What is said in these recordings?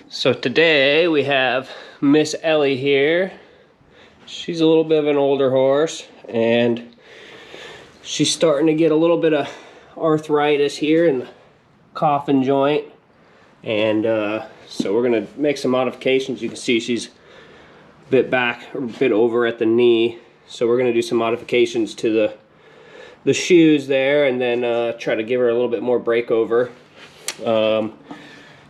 So today we have Miss Ellie here. She's a little bit of an older horse and she's starting to get a little bit of arthritis here in the coffin joint. And so we're gonna make some modifications. You can see she's a bit back, or a bit over at the knee. So we're gonna do some modifications to the shoes there and then try to give her a little bit more breakover.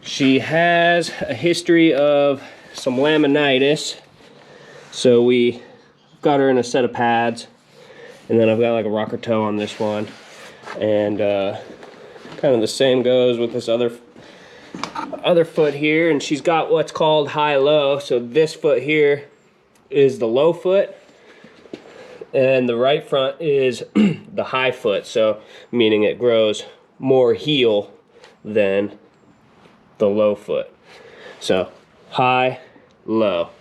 She has a history of some laminitis, so we got her in a set of pads, and then I've got like a rocker toe on this one, and kind of the same goes with this other foot here. And she's got what's called high-low, so this foot here is the low foot, and the right front is the high foot, so meaning it grows more heel than the low foot. So high, low.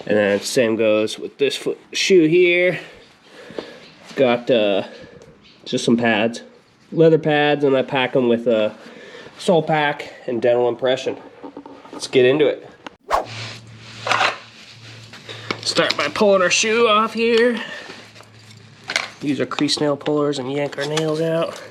And then same goes with this foot shoe here. Got just some pads, leather pads, and I pack them with a sole pack and dental impression. Let's get into it. Start by pulling our shoe off here. Use our crease nail pullers and yank our nails out.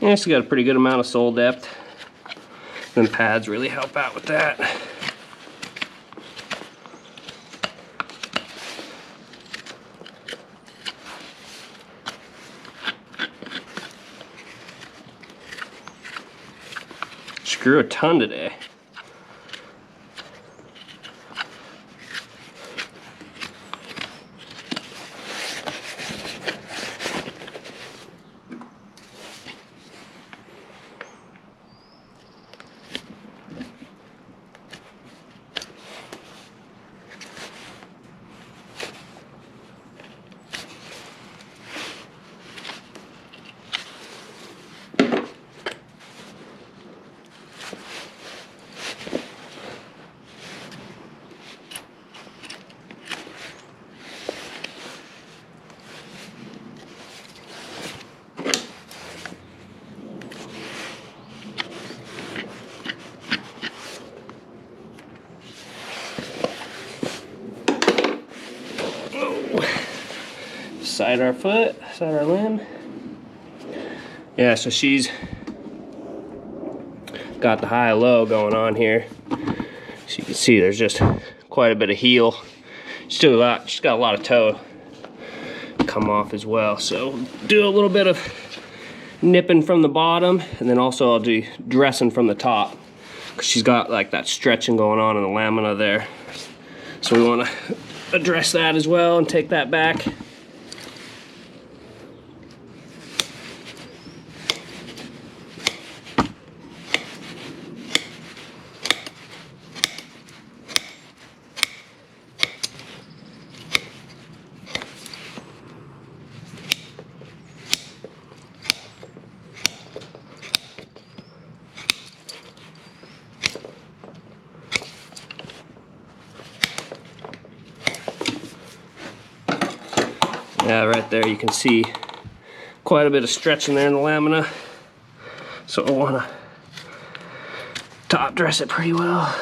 Yeah, she's got a pretty good amount of sole depth. Then pads really help out with that. She grew a ton today. Side our foot, side our limb. Yeah, so she's got the high-low going on here. So you can see there's just quite a bit of heel. She's got a lot of toe come off as well. So do a little bit of nipping from the bottom, and then also I'll do dressing from the top, because she's got like that stretching going on in the lamina there. So we want to address that as well and take that back. Yeah, right there you can see quite a bit of stretching there in the lamina. So I want to top dress it pretty well.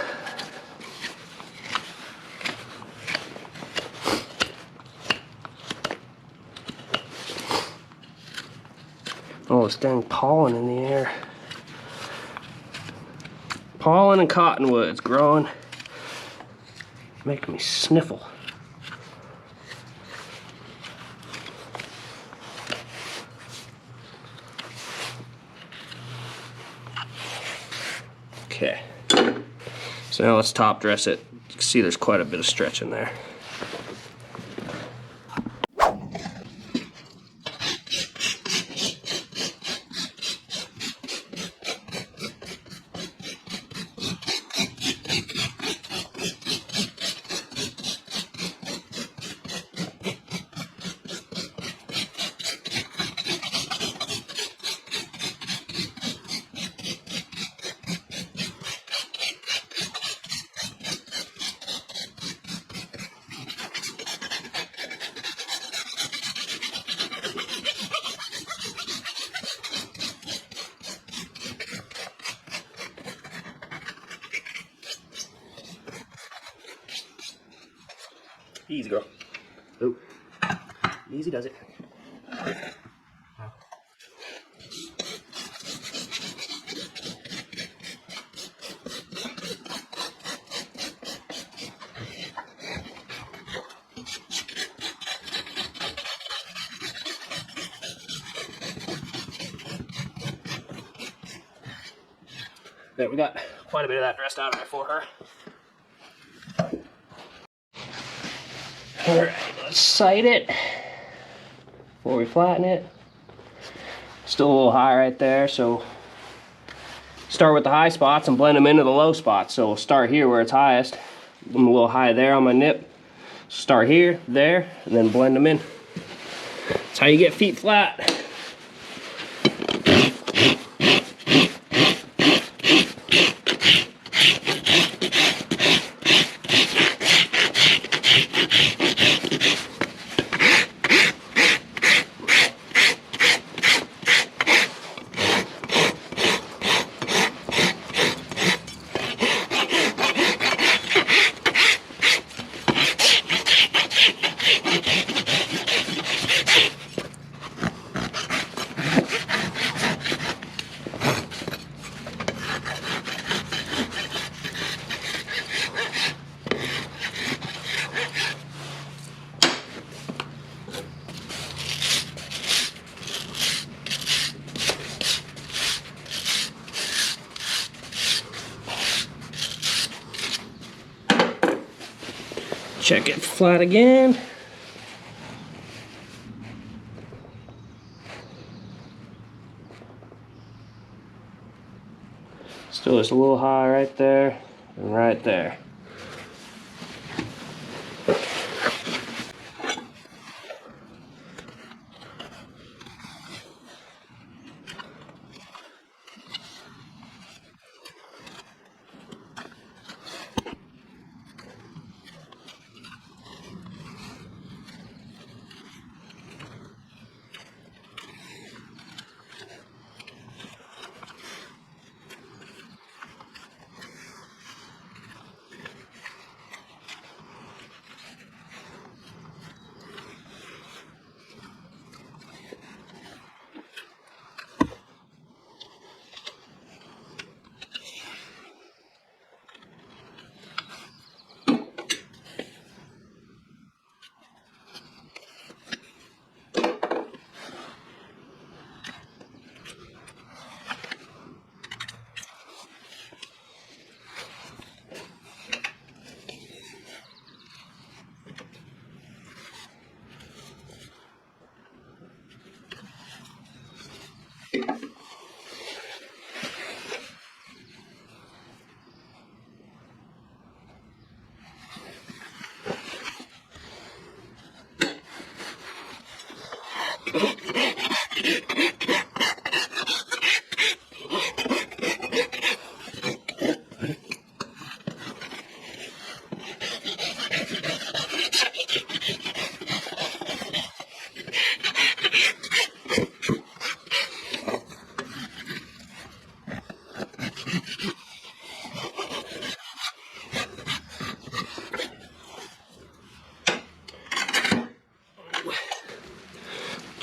Oh, it's dang pollen in the air. Pollen and cottonwoods growing, making me sniffle. Okay, so now let's top dress it. You can see there's quite a bit of stretch in there. Easy, girl. Oh, easy does it. There, we got quite a bit of that dressed out of there for her. Alright, let's sight it before we flatten it. Still a little high right there, so start with the high spots and blend them into the low spots. So we'll start here where it's highest. I'm a little high there on my nip. Start here, there, and then blend them in. That's how you get feet flat. Check it flat again. Still just a little high right there and right there.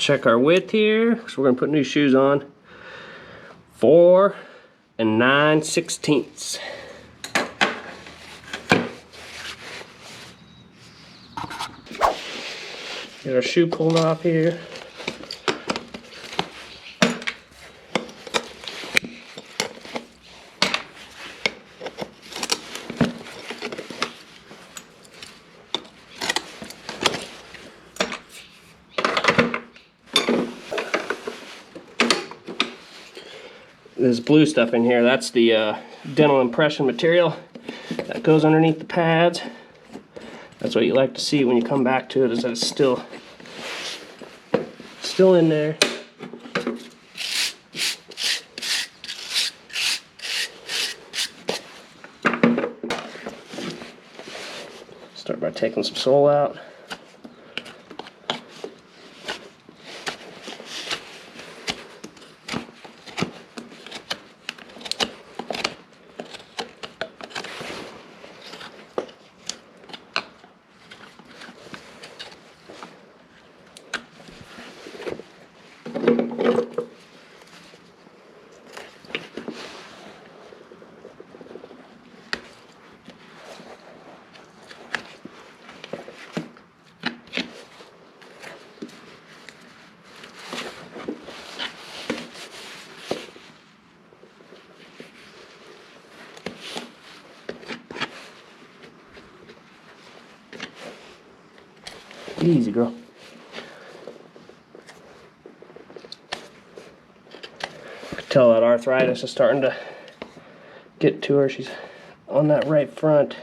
check our width here, because we're going to put new shoes on. 4 9/16. Get our shoe pulled off here. This blue stuff in here, that's the dental impression material that goes underneath the pads. That's what you like to see when you come back to it, is that it's still in there. Start by taking some sole out. Easy, girl. I can tell that arthritis is starting to get to her. She's on that right front.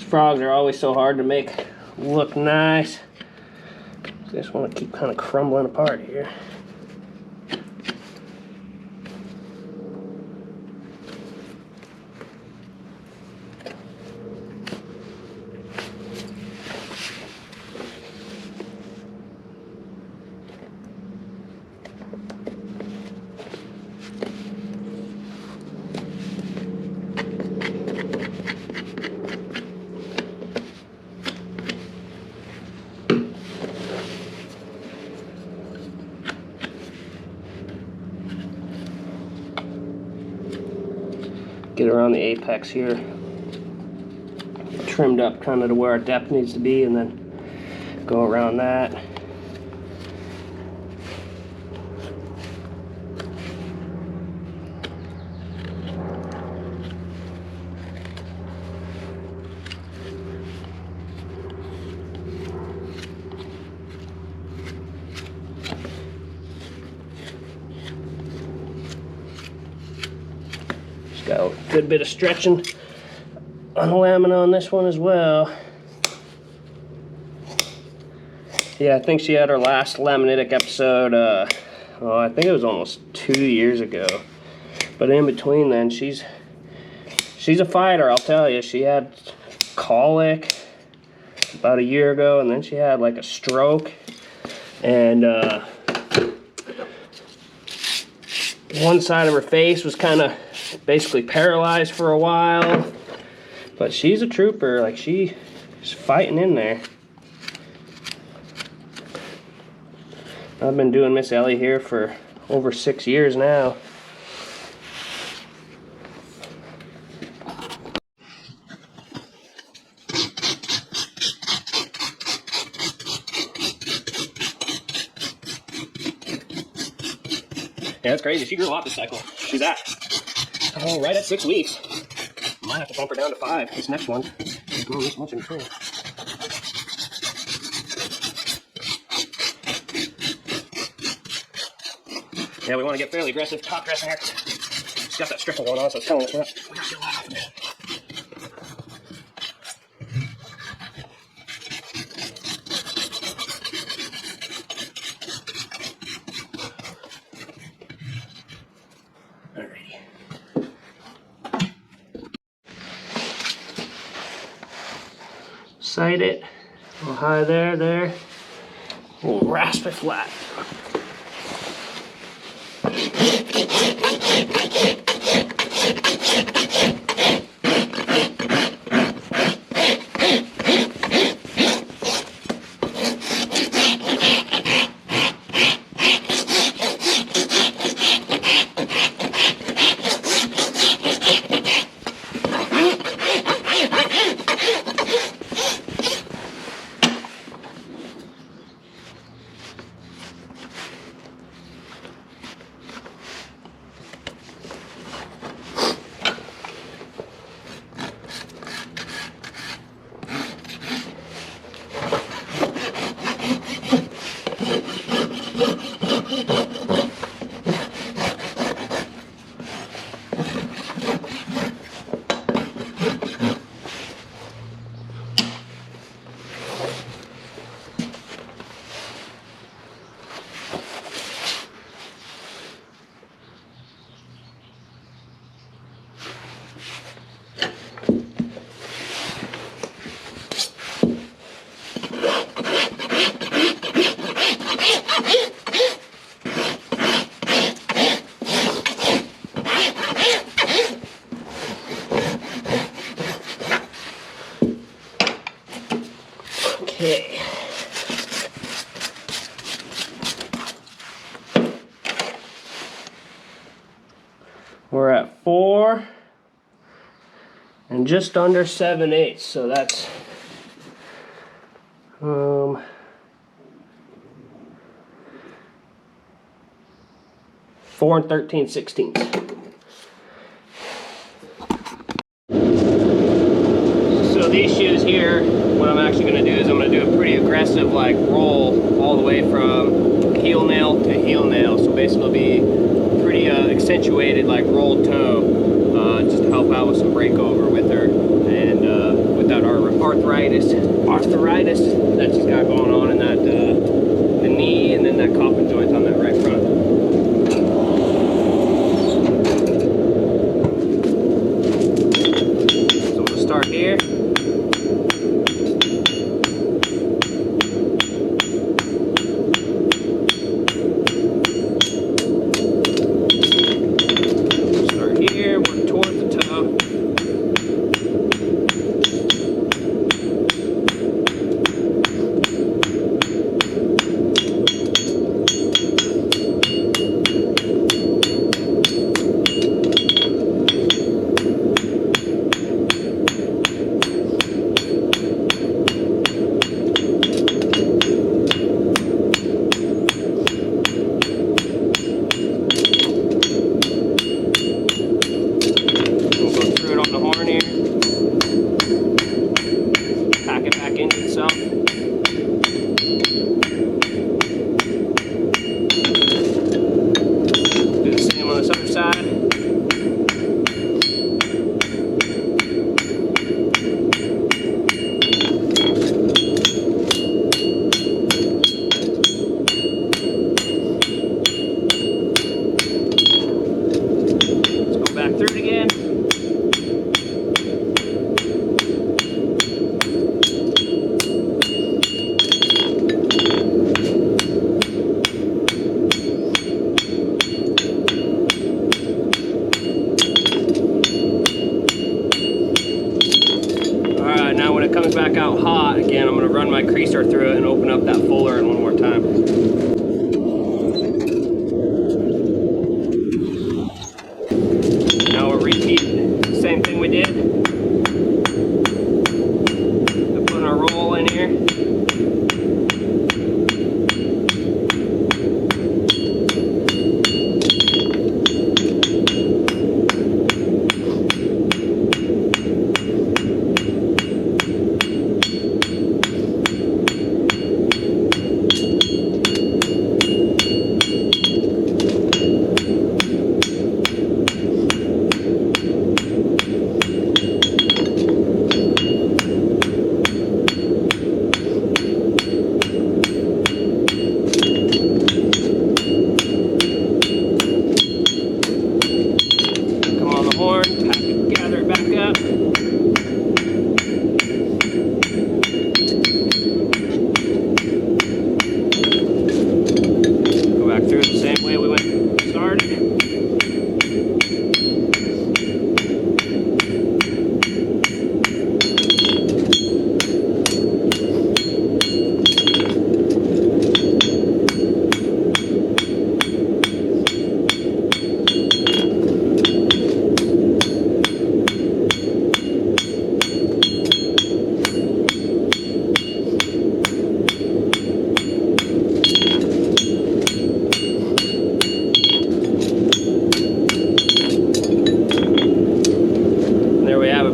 Frogs are always so hard to make look nice. Just want to keep kind of crumbling apart here. Get around the apex here, trimmed up kind of to where our depth needs to be, and then go around that. Got a good bit of stretching on the lamina on this one as well. Yeah, I think she had her last laminitic episode, oh, I think it was almost 2 years ago. But in between then, she's a fighter, I'll tell you. She had colic about a year ago, and then she had like a stroke. And one side of her face was kind of basically paralyzed for a while. But she's a trooper, like she's fighting in there. I've been doing Miss Ellie here for over 6 years now. Yeah, that's crazy. She grew a lot this cycle. She's at, oh, right at 6 weeks. Might have to bump her down to 5. This next one is growing this much in between. Yeah, we want to get fairly aggressive top dressing her. She's got that stripper going on, so it's telling us we got to get a lot off of it. Sight it, a little high there, we'll rasp it flat. Okay. We're at 4 and just under 7/8, so that's 4 13/16. So these shoes here, what I'm actually going to do is I'm going to do a pretty aggressive like roll all the way from heel nail to heel nail. So basically it'll be pretty accentuated like rolled toe, just to help out with some breakover with her and with that arthritis that she's got going on in that the knee and then that coffin joint on that right front. So we'll start here. pre-star through it and open up that fuller in one more time. Now we'll repeat the same thing we did. We're putting our roll in here.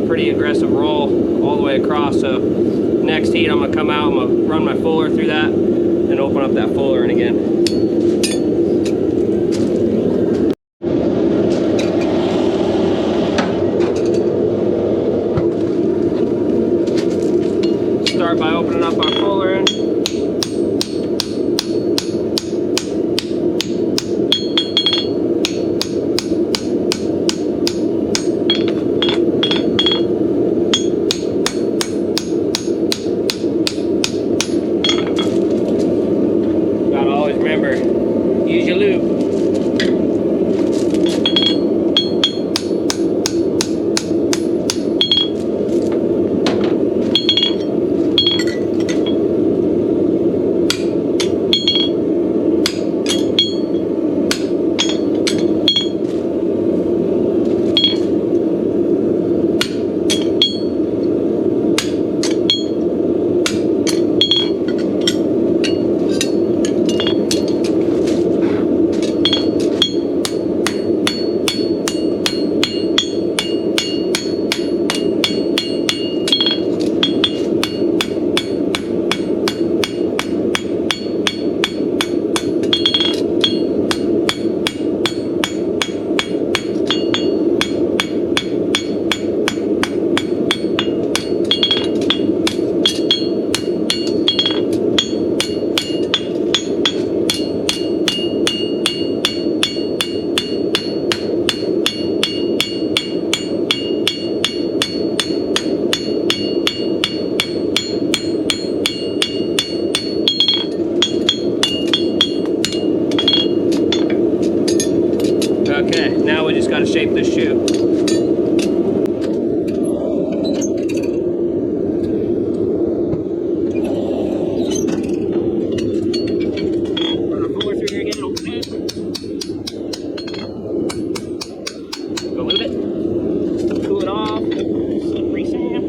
Pretty aggressive roll all the way across. So next heat I'm gonna come out, I'm gonna run my fuller through that and open up that fuller in again. Start by opening up our fuller in. Use your lube. Okay, now we just got to shape this shoe. Run our fuller through here again, open it. Go lube it. Cool it off. Slippery sand.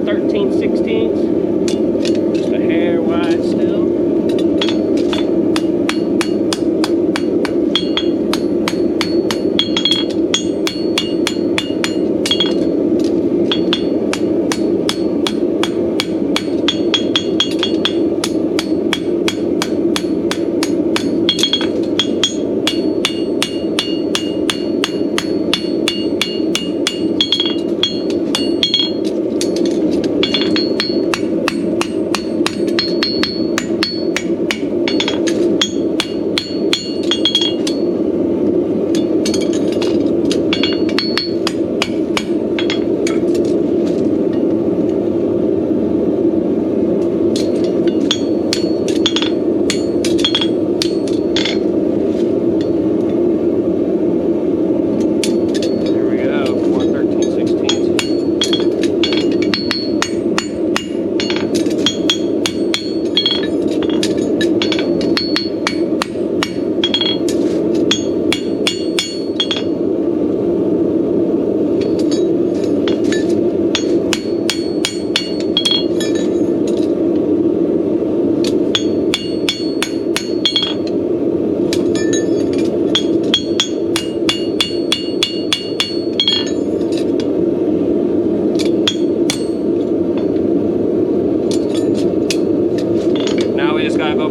4/13/16. Just a hair wide still.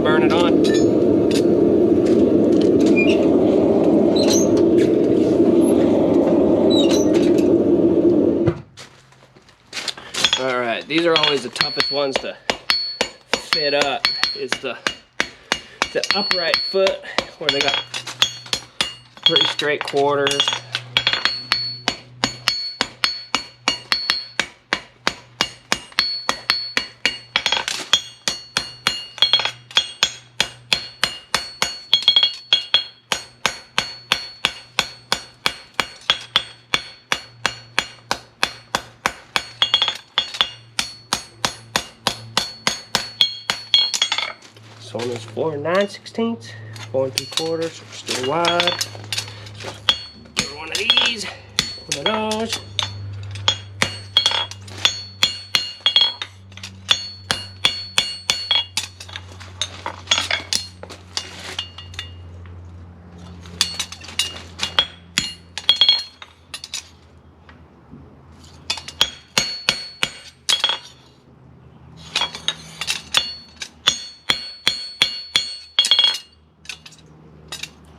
Burn it on. All right, these are always the toughest ones to fit up. Is the upright foot where they got pretty straight quarters. This one is 4 9/16, 4 3/4, still wide. So get one of these, one of those.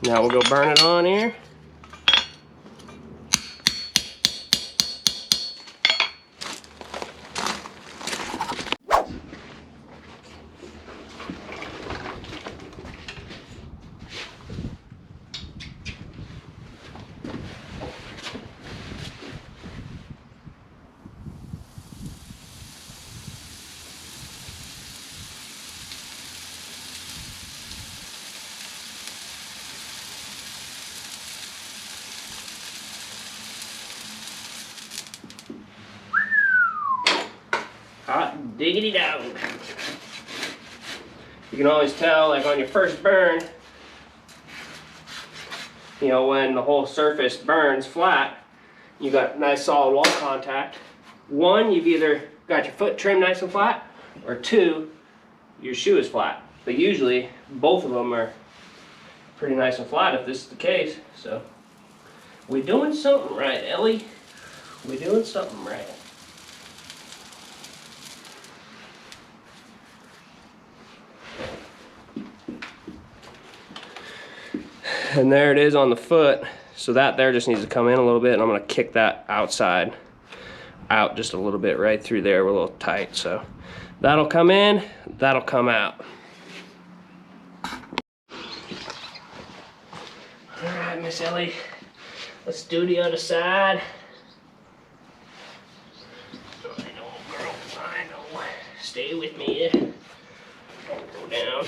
Now we'll go burn it on here. Hot diggity dog. You can always tell, like on your first burn, you know, when the whole surface burns flat, you got nice solid wall contact. One, you've either got your foot trimmed nice and flat, or two, your shoe is flat. But usually, both of them are pretty nice and flat if this is the case. So, we're doing something right, Ellie. We're doing something right. And there it is on the foot. So that there just needs to come in a little bit, and I'm gonna kick that outside out just a little bit right through there. We're a little tight, so that'll come in, that'll come out. All right, Miss Ellie, let's do the other side. I know, girl, I know. Stay with me. Don't go down.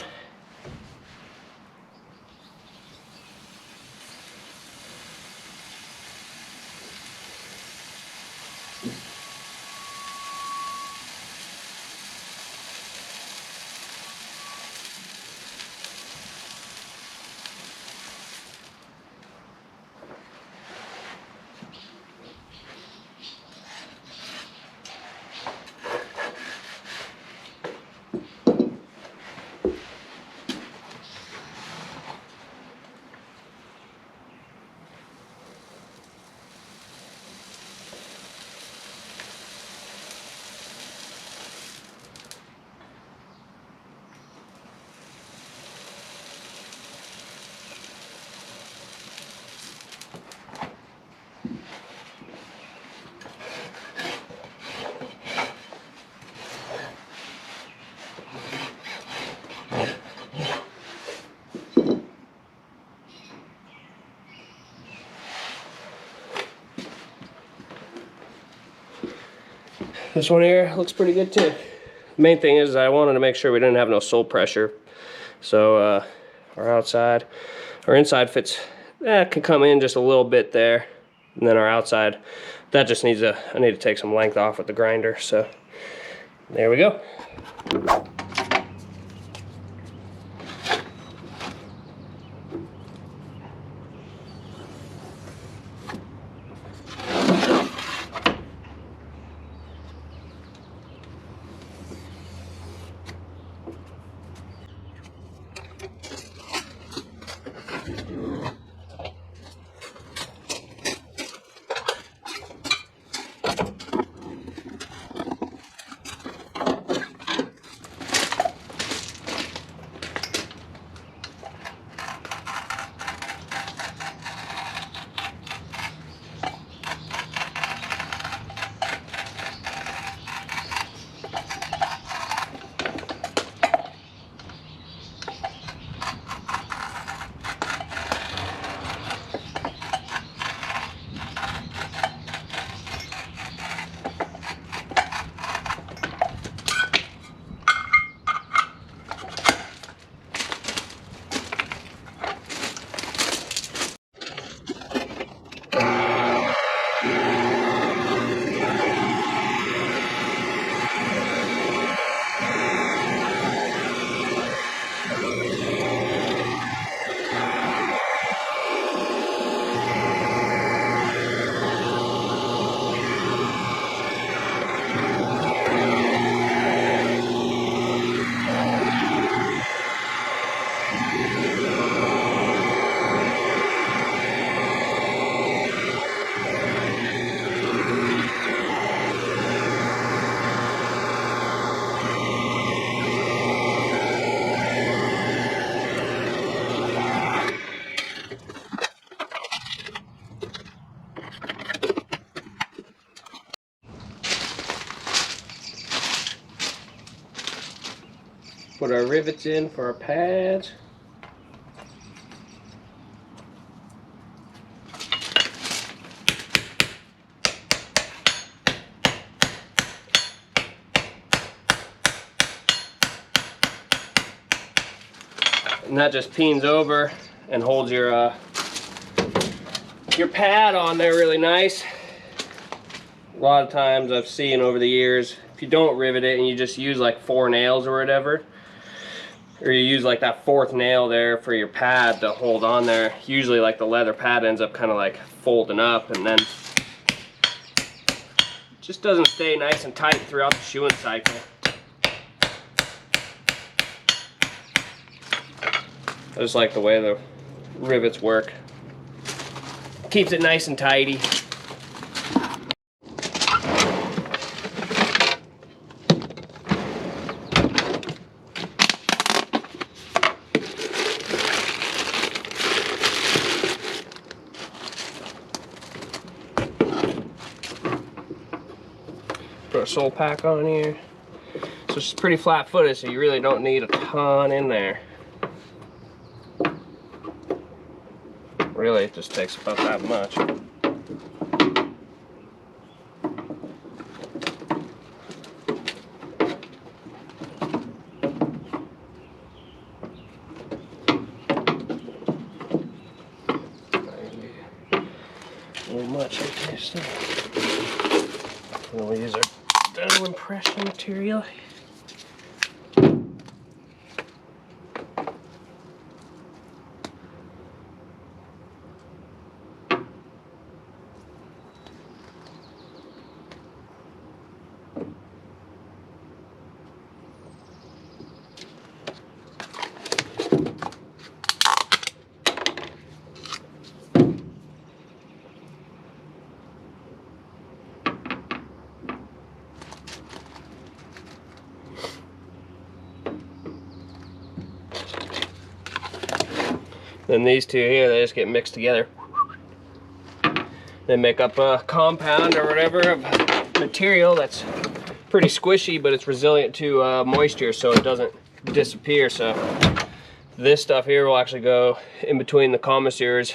This one here looks pretty good too. Main thing is I wanted to make sure we didn't have no sole pressure. So our inside fits, can come in just a little bit there. And then our outside, that just needs I need to take some length off with the grinder. So there we go. Put our rivets in for our pads. And that just peens over and holds your pad on there really nice. A lot of times I've seen over the years, if you don't rivet it and you just use like 4 nails or whatever, or you use like that 4th nail there for your pad to hold on there, usually like the leather pad ends up kind of like folding up, and then it just doesn't stay nice and tight throughout the shoeing cycle. I just like the way the rivets work. Keeps it nice and tidy. Put a sole pack on here. So it's pretty flat footed, so you really don't need a ton in there. Really, it just takes about that much. A little much right there still. And we'll use our dental impression material. Then these two here, they just get mixed together. They make up a compound or whatever of material that's pretty squishy, but it's resilient to moisture, so it doesn't disappear. So this stuff here will actually go in between the commissures,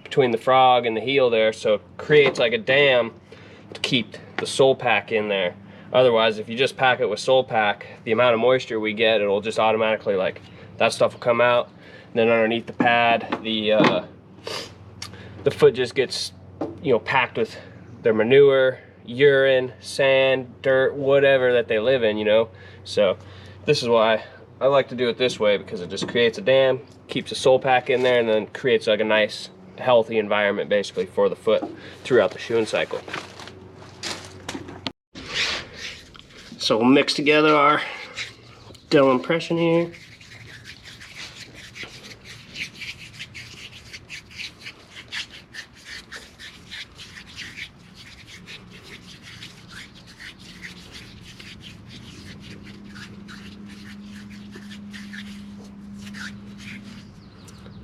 between the frog and the heel there, so it creates like a dam to keep the sole pack in there. Otherwise, if you just pack it with sole pack, the amount of moisture we get, it'll just automatically, like, that stuff will come out. And then underneath the pad, the foot just gets, you know, packed with their manure, urine, sand, dirt, whatever that they live in, you know. So this is why I like to do it this way, because it just creates a dam, keeps a sole pack in there, and then creates like a nice, healthy environment basically for the foot throughout the shoeing cycle. So we'll mix together our dental impression here.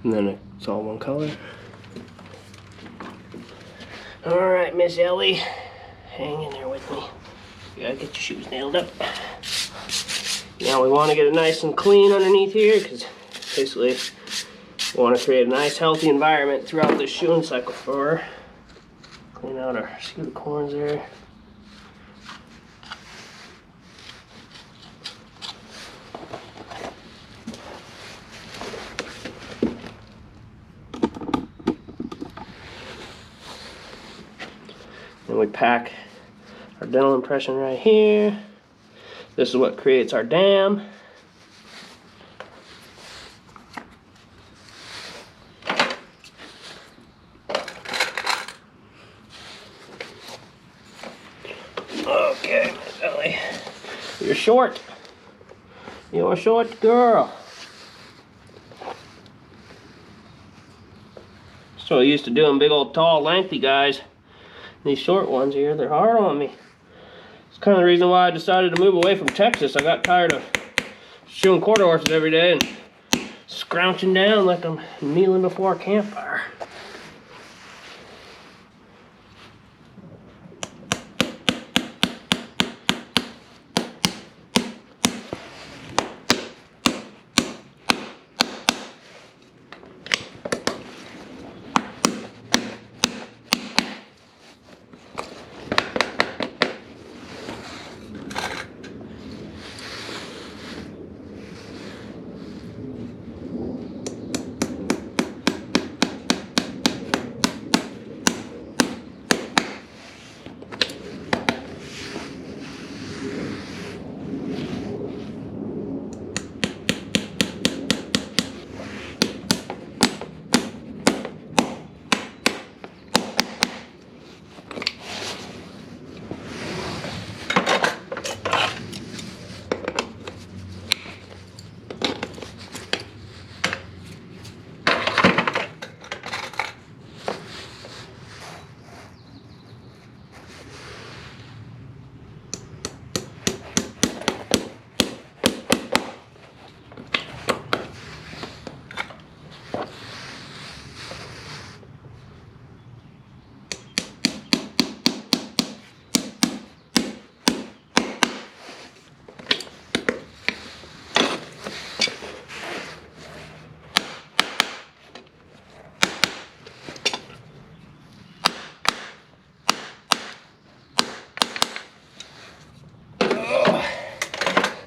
And then it's all one color. All right, Miss Ellie, hang in there with me. You gotta get your shoes nailed up. Now we want to get it nice and clean underneath here, because basically we want to create a nice healthy environment throughout this shoeing cycle for her. Clean out our, see the corns there. Then we pack our dental impression right here. This is what creates our dam. Okay, Miss Ellie, you're short. You're a short girl. So I used to doing big old tall lengthy guys. These short ones here, they're hard on me. It's kind of the reason why I decided to move away from Texas. I got tired of shoeing quarter horses every day and scrouching down like I'm kneeling before a campfire.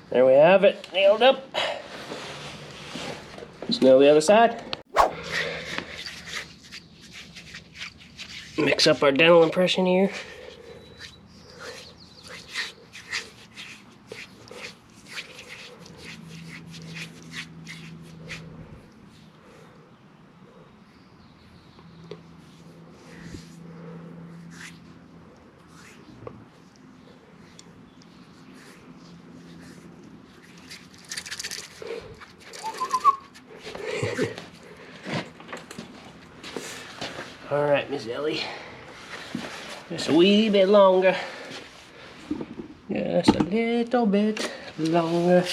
There we have it, nailed up. Let's nail the other side. Mix up our dental impression here. All right, Miss Ellie, just a wee bit longer, just a little bit longer.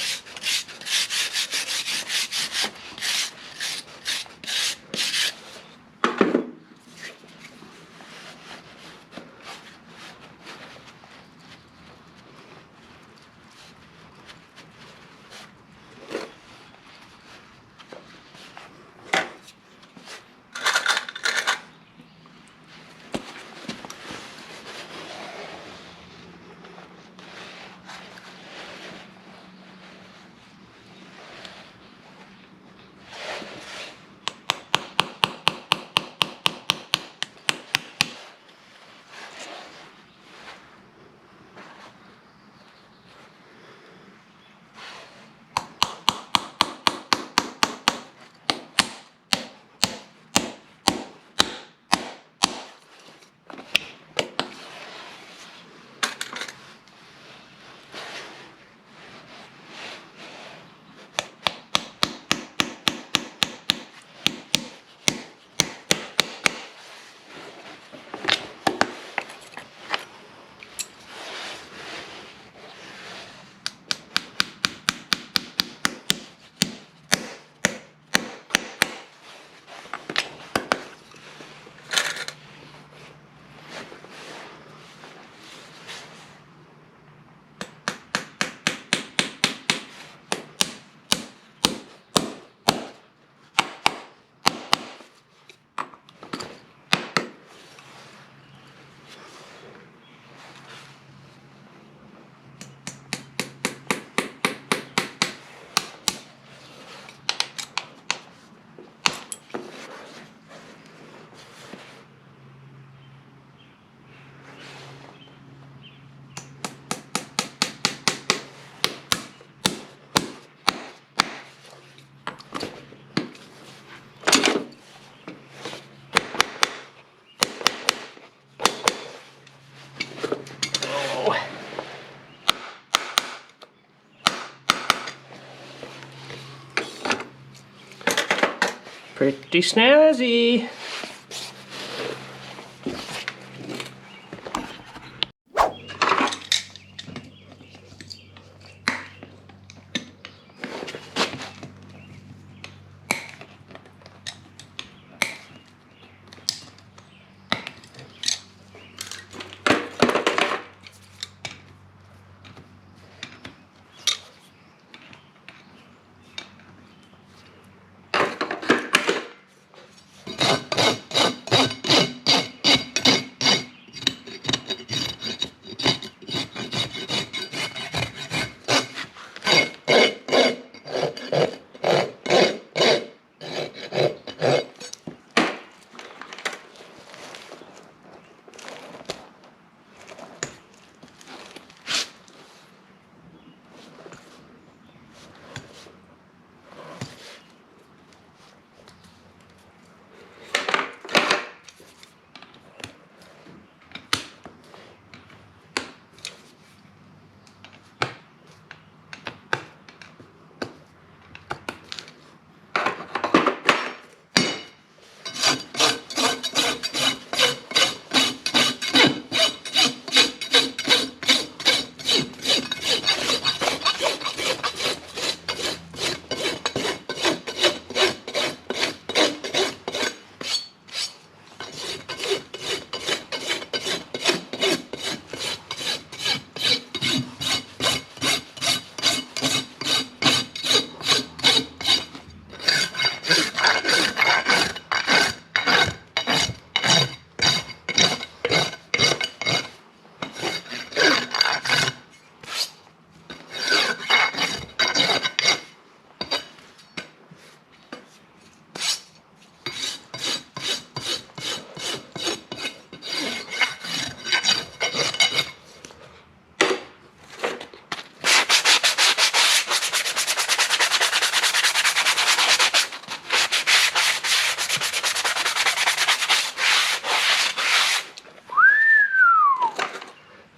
Pretty snazzy.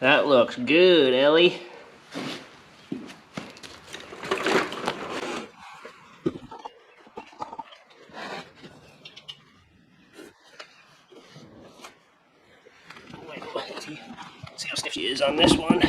That looks good, Ellie. Let's see how stiff she is on this one.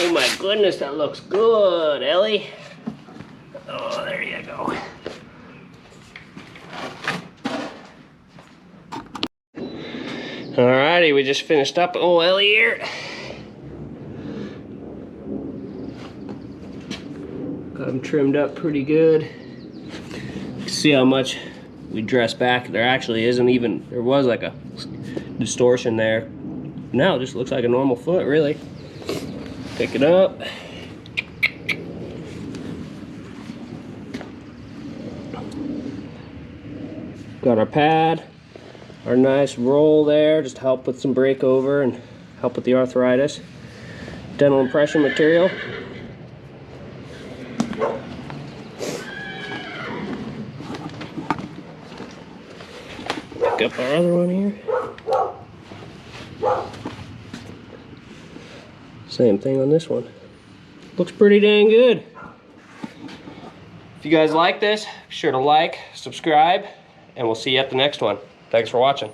Oh my goodness, that looks good, Ellie. Oh, there you go. Alrighty, we just finished up old Ellie here. Got them trimmed up pretty good. See how much we dressed back. There actually isn't even, there was like a distortion there. Now it just looks like a normal foot, really. Pick it up. Got our pad, our nice roll there, just to help with some breakover and help with the arthritis. Dental impression material. Pick up our other one here. Same thing on this one. Looks pretty dang good. If you guys like this, be sure to like, subscribe, and we'll see you at the next one. Thanks for watching.